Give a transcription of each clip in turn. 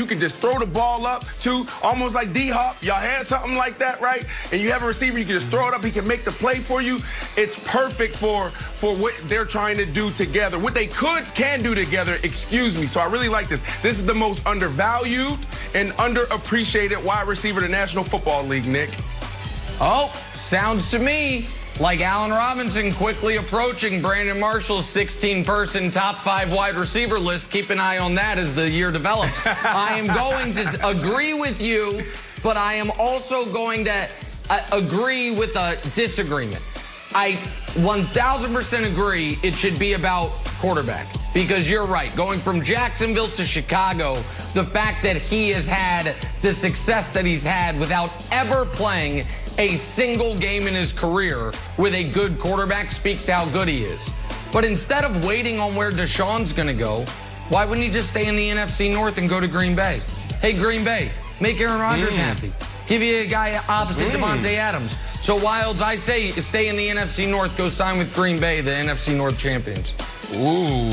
You can just throw the ball up to almost like D-Hop. Y'all had something like that, right? And you have a receiver, you can just throw it up. He can make the play for you. It's perfect for what they're trying to do together. What they can do together, excuse me. So I really like this. This is the most undervalued and underappreciated wide receiver in the National Football League, Nick. Oh, sounds to me like Allen Robinson quickly approaching Brandon Marshall's 16-person top 5 wide receiver list. Keep an eye on that as the year develops. I am going to agree with you, but I am also going to agree with a disagreement. I 1,000% agree it should be about quarterback, because you're right. Going from Jacksonville to Chicago, the fact that he has had the success that he's had without ever playing a single game in his career with a good quarterback speaks to how good he is. But instead of waiting on where Deshaun's going to go, why wouldn't he just stay in the NFC North and go to Green Bay? Hey, Green Bay, make Aaron Rodgers happy. Give you a guy opposite Devontae Adams. So, Wilds, I say stay in the NFC North, go sign with Green Bay, the NFC North champions. Ooh,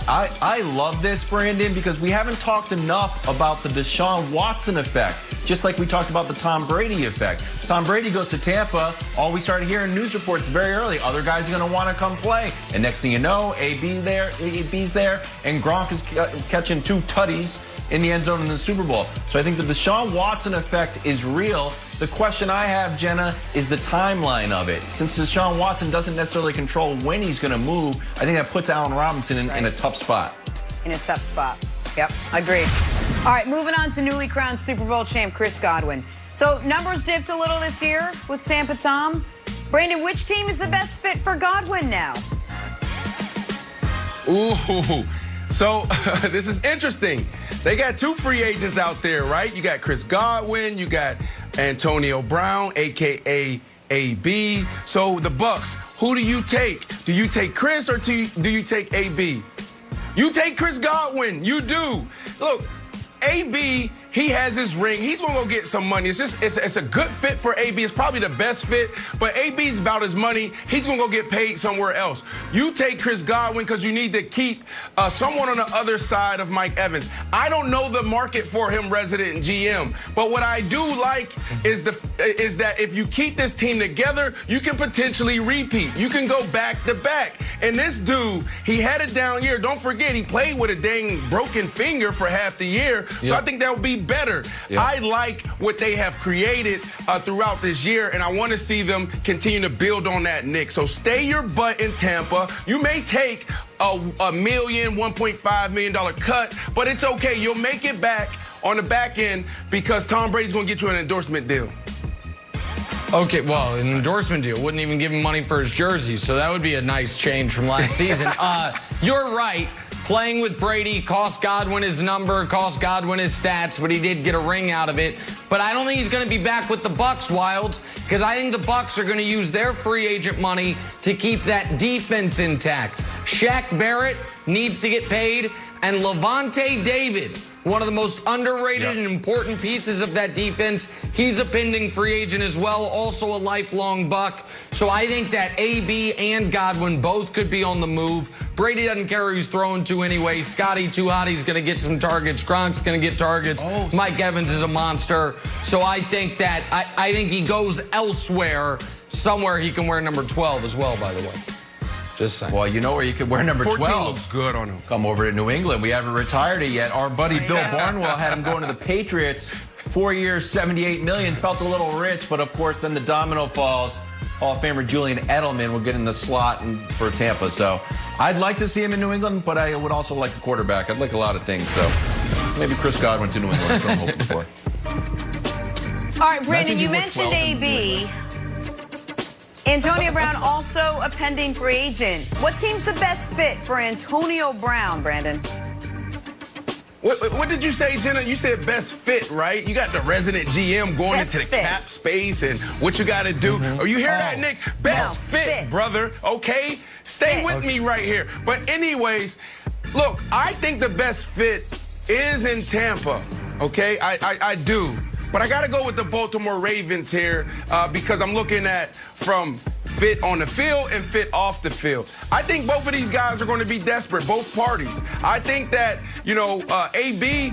I love this, Brandon, because we haven't talked enough about the Deshaun Watson effect, just like we talked about the Tom Brady effect. Tom Brady goes to Tampa, all we started hearing news reports very early, other guys are going to want to come play. And next thing you know, AB's there, and Gronk is catching 2 tutties in the end zone in the Super Bowl. So I think the Deshaun Watson effect is real. The question I have, Jenna, is the timeline of it. Since Deshaun Watson doesn't necessarily control when he's going to move, I think that puts Allen Robinson in a tough spot. In a tough spot. Yep, agreed. All right, moving on to newly crowned Super Bowl champ Chris Godwin. So numbers dipped a little this year with Tampa Tom. Brandon, which team is the best fit for Godwin now? Ooh, so this is interesting. They got 2 free agents out there, right? You got Chris Godwin, you got Antonio Brown, a.k.a. AB. So the Bucs, who do you take? Do you take Chris or do you take AB? You take Chris Godwin. You do. Look, AB, he has his ring. He's going to go get some money. It's a good fit for AB. It's probably the best fit, but AB's about his money. He's going to go get paid somewhere else. You take Chris Godwin because you need to keep someone on the other side of Mike Evans. I don't know the market for him, resident GM, but what I do like is that if you keep this team together, you can potentially repeat. You can go back to back. And this dude, he had a down year. Don't forget, he played with a dang broken finger for half the year. So I think that would be better. I like what they have created throughout this year, and I want to see them continue to build on that, Nick. So stay your butt in Tampa. You may take a million, $1.5 million cut, but it's okay. You'll make it back on the back end because Tom Brady's going to get you an endorsement deal. Okay, well, an endorsement deal. Wouldn't even give him money for his jersey, so that would be a nice change from last season. You're right. Playing with Brady cost Godwin his number, cost Godwin his stats, but he did get a ring out of it. But I don't think he's going to be back with the Bucs, Wilds, because I think the Bucs are going to use their free agent money to keep that defense intact. Shaq Barrett needs to get paid, and Levante David, one of the most underrated and important pieces of that defense. He's a pending free agent as well, also a lifelong Buck. So I think that AB and Godwin both could be on the move. Brady doesn't care who he's throwing to anyway. Scotty Too Hotty's going to get some targets. Gronk's going to get targets. Mike Evans is a monster. So I think that I think he goes elsewhere, somewhere he can wear number 12 as well, by the way. Just saying. Well, you know where you could wear number 12. 14 looks good on him. Come over to New England. We haven't retired it yet. Our buddy Bill Barnwell had him going to the Patriots. 4 years, $78 million. Felt a little rich, but of course, then the domino falls. Hall of Famer Julian Edelman will get in the slot for Tampa. So I'd like to see him in New England, but I would also like a quarterback. I'd like a lot of things. So maybe Chris Godwin to New England. That's what I'm hoping for. All right, Brandon, you mentioned AB. Antonio Brown also a pending free agent. What team's the best fit for Antonio Brown, Brandon? What did you say, Jenna? You said best fit, right? You got the resident GM going into the cap space and what you got to do. Oh, you hear that, Nick? Best fit, brother, okay? Stay with me right here. But anyways, look, I think the best fit is in Tampa, okay? I do. But I got to go with the Baltimore Ravens here because I'm looking at from fit on the field and fit off the field. I think both of these guys are going to be desperate, both parties. I think that, you know, AB,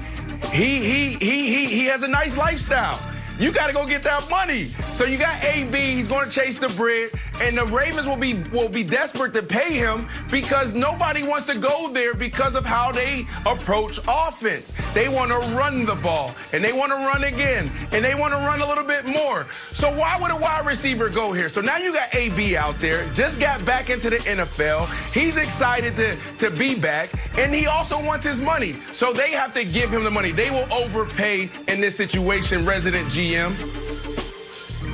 he has a nice lifestyle. You got to go get that money. So you got AB, he's going to chase the bread, and the Ravens will be desperate to pay him because nobody wants to go there because of how they approach offense. They want to run the ball, and they want to run again, and they want to run a little bit more. So why would a wide receiver go here? So now you got AB out there, just got back into the NFL. He's excited to be back, and he also wants his money. So they have to give him the money. They will overpay in this situation, resident GM.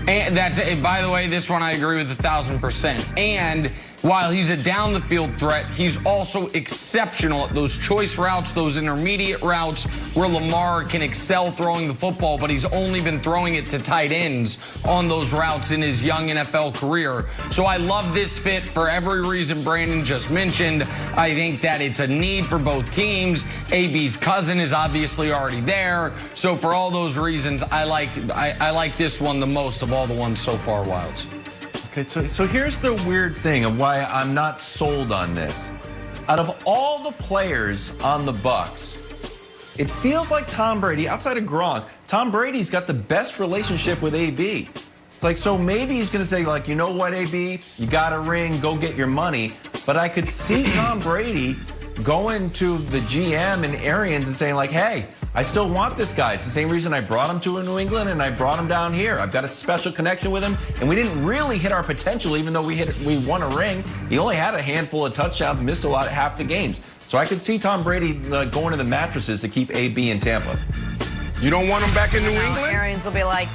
And that's it. By the way, this one I agree with 1,000%. And while he's a down the field threat, he's also exceptional at those choice routes, those intermediate routes where Lamar can excel throwing the football, but he's only been throwing it to tight ends on those routes in his young NFL career. So I love this fit for every reason Brandon just mentioned. I think that it's a need for both teams. AB's cousin is obviously already there. So for all those reasons, I like this one the most of all the ones so far, Wilds. Okay, so here's the weird thing of why I'm not sold on this. Out of all the players on the Bucs, it feels like Tom Brady, outside of Gronk, Tom Brady's got the best relationship with AB. It's like, so maybe he's going to say, like, you know what, AB, you got a ring, go get your money. But I could see Tom Brady going to the GM and Arians and saying, like, hey, I still want this guy. It's the same reason I brought him to New England and I brought him down here. I've got a special connection with him, and we didn't really hit our potential, even though we won a ring. He only had a handful of touchdowns, missed a lot, half the games. So I could see Tom Brady going to the mattresses to keep AB in Tampa. You don't want him back in New England? Arians will be like,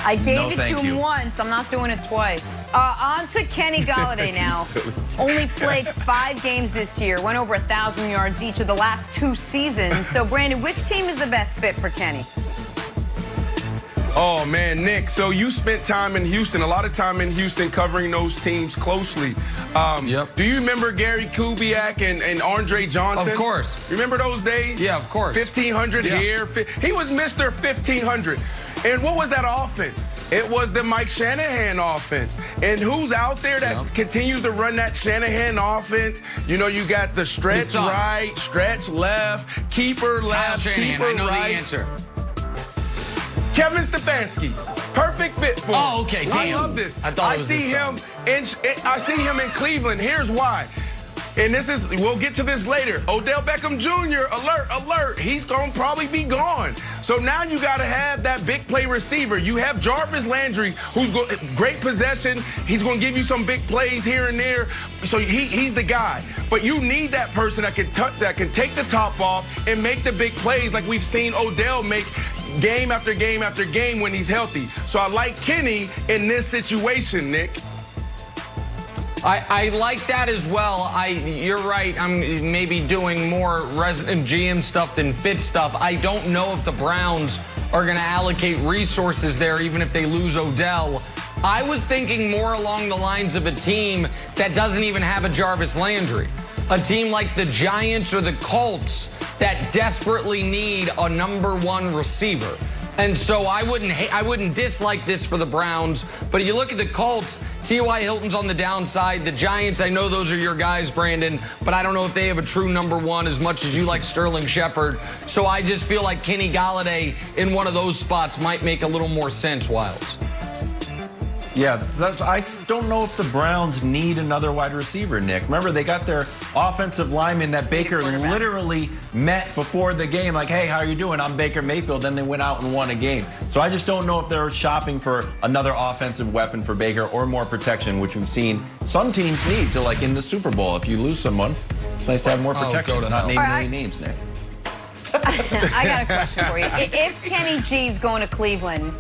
I gave it to him once. I'm not doing it twice. On to Kenny Golladay now. Only played 5 games this year. Went over 1,000 yards each of the last 2 seasons. So, Brandon, which team is the best fit for Kenny? Oh, man, Nick, so you spent time in Houston, a lot of time in Houston covering those teams closely. Yep. Do you remember Gary Kubiak and Andre Johnson? Of course. Remember those days? Yeah, of course. 1,500 here. He was Mr. 1,500. And what was that offense? It was the Mike Shanahan offense. And who's out there that continues to run that Shanahan offense? You know, you got the stretch right, stretch left, keeper left, keeper right. I know the answer. Kevin Stefanski, perfect fit for him. Oh, okay, damn. I love this. I see him in Cleveland. Here's why. And we'll get to this later. Odell Beckham Jr., alert. He's going to probably be gone. So now you got to have that big play receiver. You have Jarvis Landry, who's great possession. He's going to give you some big plays here and there. So he's the guy. But you need that person that can take the top off and make the big plays like we've seen Odell make game after game after game when he's healthy. So I like Kenny in this situation, Nick. I like that as well. You're right. I'm maybe doing more resident GM stuff than fit stuff. I don't know if the Browns are going to allocate resources there, even if they lose Odell. I was thinking more along the lines of a team that doesn't even have a Jarvis Landry. A team like the Giants or the Colts that desperately need a #1 receiver. And so I wouldn't dislike this for the Browns, but you look at the Colts, T.Y. Hilton's on the downside. The Giants, I know those are your guys, Brandon, but I don't know if they have a true #1 as much as you like Sterling Shepard. So I just feel like Kenny Golladay in one of those spots might make a little more sense, Wilds. Yeah, I don't know if the Browns need another wide receiver, Nick. Remember, they got their offensive lineman that Baker literally met before the game, like, hey, how are you doing? I'm Baker Mayfield. Then they went out and won a game. So I just don't know if they're shopping for another offensive weapon for Baker or more protection, which we've seen some teams need to, like in the Super Bowl. If you lose someone, it's nice to have more protection. Not naming any names, Nick. I got a question for you. If Kenny G's going to Cleveland,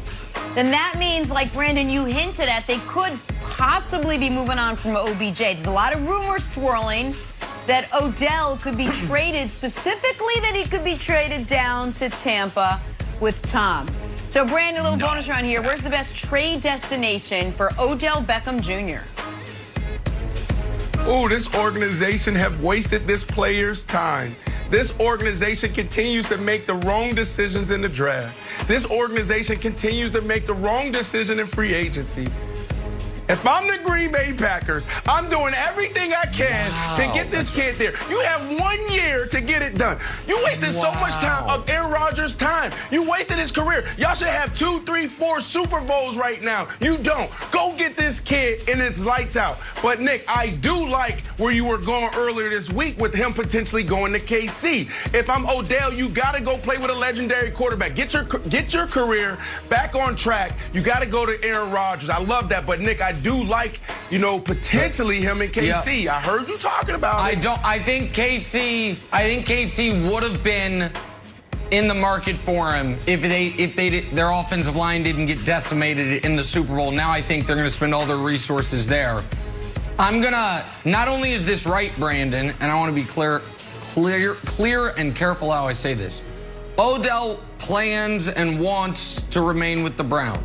then that means, like Brandon, you hinted at, they could possibly be moving on from OBJ. There's a lot of rumors swirling that Odell could be traded, specifically that he could be traded down to Tampa with Tom. So, Brandon, a little bonus round here. Where's the best trade destination for Odell Beckham Jr.? Oh, this organization have wasted this player's time. This organization continues to make the wrong decisions in the draft. This organization continues to make the wrong decision in free agency. If I'm the Green Bay Packers, I'm doing everything I can to get this kid there. You have 1 year to get it done. You wasted so much time of Aaron Rodgers' time. You wasted his career. Y'all should have 2, 3, 4 Super Bowls right now. You don't. Go get this kid and it's lights out. But, Nick, I do like where you were going earlier this week with him potentially going to KC. If I'm Odell, you got to go play with a legendary quarterback. Get your career back on track. You got to go to Aaron Rodgers. I love that. But, Nick, I do like, potentially him in KC. I heard you talking about it. I think KC would have been in the market for him if their offensive line didn't get decimated in the Super Bowl. Now I think they're going to spend all their resources there. Not only is this right, Brandon, and I want to be clear and careful how I say this. Odell plans and wants to remain with the Browns.